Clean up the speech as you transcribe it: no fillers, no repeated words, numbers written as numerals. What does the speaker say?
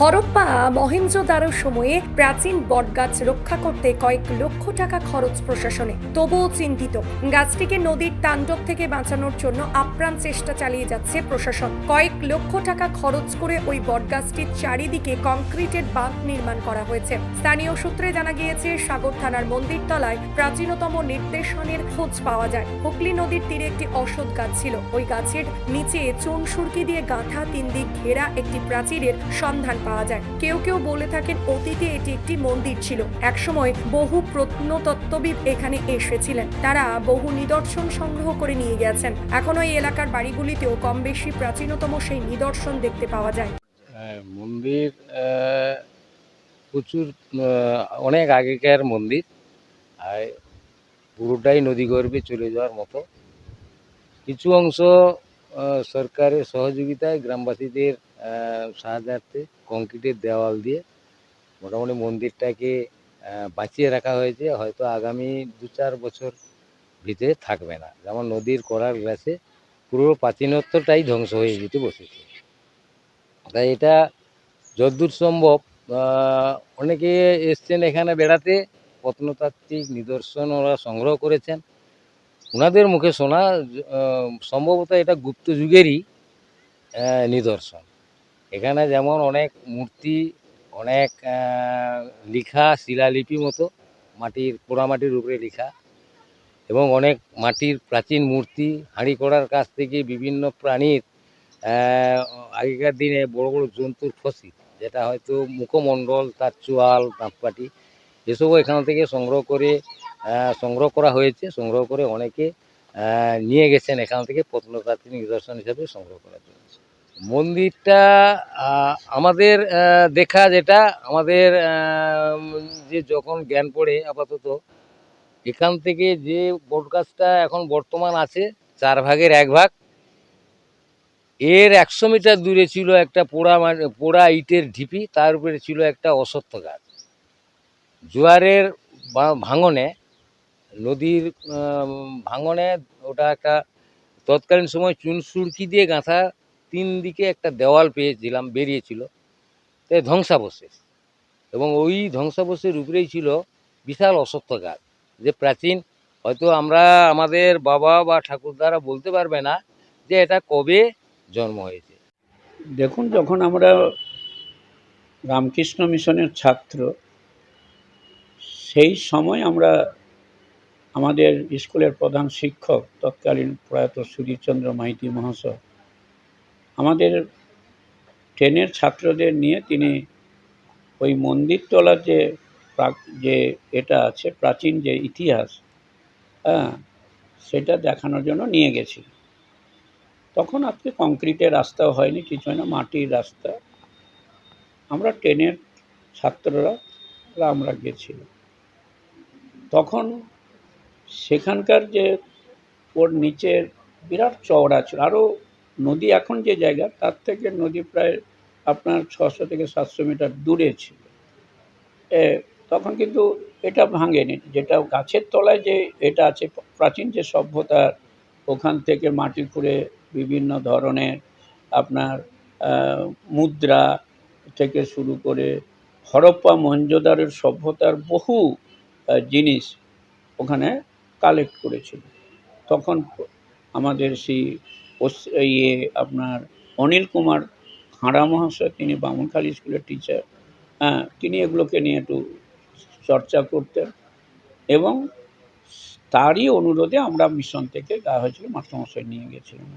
হরপ্পা মহেঞ্জোদারোর সময়ে প্রাচীন বটগাছ রক্ষা করতে কয়েক লক্ষ টাকা খরচ প্রশাসনে, তবুও চিন্তিত। গাছটিকে নদীর তাণ্ডব থেকে বাঁচানোর জন্য আপ্রাণ চেষ্টা চালিয়ে যাচ্ছে প্রশাসন। কয়েক লক্ষ টাকা খরচ করে ওই বটগাছটির চারিদিকে কংক্রিটের বাঁধ নির্মাণ করা হয়েছে। স্থানীয় সূত্রে জানা গিয়েছে, সাগর থানার মন্দিরতলায় প্রাচীনতম নির্দেশনের খোঁজ পাওয়া যায়। হুগলি নদীর তীরে একটি অশ্বত্থ গাছ ছিল। ওই গাছের নিচে চুন সুরকি দিয়ে গাঁথা 3 দিক ঘেরা একটি প্রাচীরের সন্ধান পাওয়া যায়। কেউ কেউ বলে থাকেন অতীতে এটি একটি মন্দির ছিল। একসময় বহু প্রত্নতত্ত্ববিদ এখানে এসেছিলেন। তারা বহু নিদর্শন সংগ্রহ করে নিয়ে গেছেন। এখনো এই এলাকার বাড়িগুলিতেও কম বেশি প্রাচীনতম সেই নিদর্শন দেখতে পাওয়া যায়। মন্দির প্রচুর অনেক আগেকার মন্দির, আর পুরোটাই নদীগর্ভে চলে যাওয়ার মতো। কিছু অংশ সরকারের সহযোগিতায় গ্রামবাসীদের সাহায্যার্থে কংক্রিটের দেওয়াল দিয়ে মোটামুটি মন্দিরটাকে বাঁচিয়ে রাখা হয়েছে। হয়তো আগামী 2-4 বছর ভিতরে থাকবে না। যেমন নদীর করার গ্লাসে পুরো প্রাচীনত্বটাই ধ্বংস হয়ে যেতে বসেছে। তাই এটা যতদূর সম্ভব অনেকে এসছেন এখানে বেড়াতে, প্রত্নতাত্ত্বিক নিদর্শন ওরা সংগ্রহ করেছেন। ওনাদের মুখে শোনা সম্ভবত এটা গুপ্ত যুগেরই নিদর্শন। এখানে যেমন অনেক মূর্তি, অনেক লিখা শিলালিপি মতো মাটির পোড়ামাটির উপরে লেখা, এবং অনেক মাটির প্রাচীন মূর্তি, হাঁড়ি কড়ার কাছ থেকে বিভিন্ন প্রাণীর আগেকার দিনে বড় বড় জন্তুর ফসিল, যেটা হয়তো মুখমণ্ডল, তার চোয়াল, দাঁতপাটি, এসবও এখান থেকে সংগ্রহ করা হয়েছে। সংগ্রহ করে অনেকে নিয়ে গেছেন এখান থেকে প্রত্নতাত্ত্বিক নিদর্শন হিসাবে সংগ্রহ করার জন্য। মন্দিরটা আমাদের দেখা, যেটা আমাদের যে যখন জ্ঞান পড়ে, আপাতত এখান থেকে যে বটগাছটা এখন বর্তমান আছে 4 ভাগের 1 ভাগ, এর 100 মিটার দূরে ছিল একটা পোড়া ইটের ঢিপি, তার উপরে ছিল একটা অশ্বত্থ গাছ। জোয়ারের ভাঙনে, নদীর ভাঙনে ওটা একটা তৎকালীন সময় চুন সুরকি দিয়ে গাঁথা 3 দিকে একটা দেওয়াল বেরিয়েছিল, তাই ধ্বংসাবশেষ। এবং ওই ধ্বংসাবশেষের উপরেই ছিল বিশাল অশ্বত্থ গাছ, যে প্রাচীন। হয়তো আমাদের বাবা বা ঠাকুরদারা বলতে পারবে না যে এটা কবে জন্ম হয়েছে। দেখুন, যখন আমরা রামকৃষ্ণ মিশনের ছাত্র, সেই সময় আমাদের স্কুলের প্রধান শিক্ষক তৎকালীন প্রয়াত সুধীরচন্দ্র মাইতি মহাশয় আমাদের 10-এর ছাত্রদের নিয়ে তিনি ওই মন্দিরতলার যে এটা আছে প্রাচীন যে ইতিহাস, সেটা দেখানোর জন্য নিয়ে গেছিল। তখন আজকে কংক্রিটের রাস্তাও হয়নি, কিছু হয় না, মাটির রাস্তা। আমরা 10-এর ছাত্ররা আমরা গেছিলাম। তখন সেখানকার যে ওর নিচের বিরাট চওড়া ছিল, আরও নদী এখন যে জায়গা তার থেকে নদী প্রায় আপনার 600 থেকে 700 মিটার দূরে ছিল। তখন কিন্তু এটা ভাঙেনি, যেটা গাছের তলায় যে এটা আছে প্রাচীন যে সভ্যতার, ওখান থেকে মাটি খুঁড়ে বিভিন্ন ধরনের আপনার মুদ্রা থেকে শুরু করে হরপ্পা মহেঞ্জোদারোর সভ্যতার বহু জিনিস ওখানে কালেক্ট করেছিল। তখন আমাদের আপনার অনিল কুমার খাঁড়া মহাশয়, তিনি বামুনখালী স্কুলের টিচার, তিনি এগুলোকে নিয়ে একটু চর্চা করতেন, এবং তারই অনুরোধে আমরা মিশন থেকে দেওয়া হয়েছিল, মাস্টারমশাই নিয়ে গেছিলেন।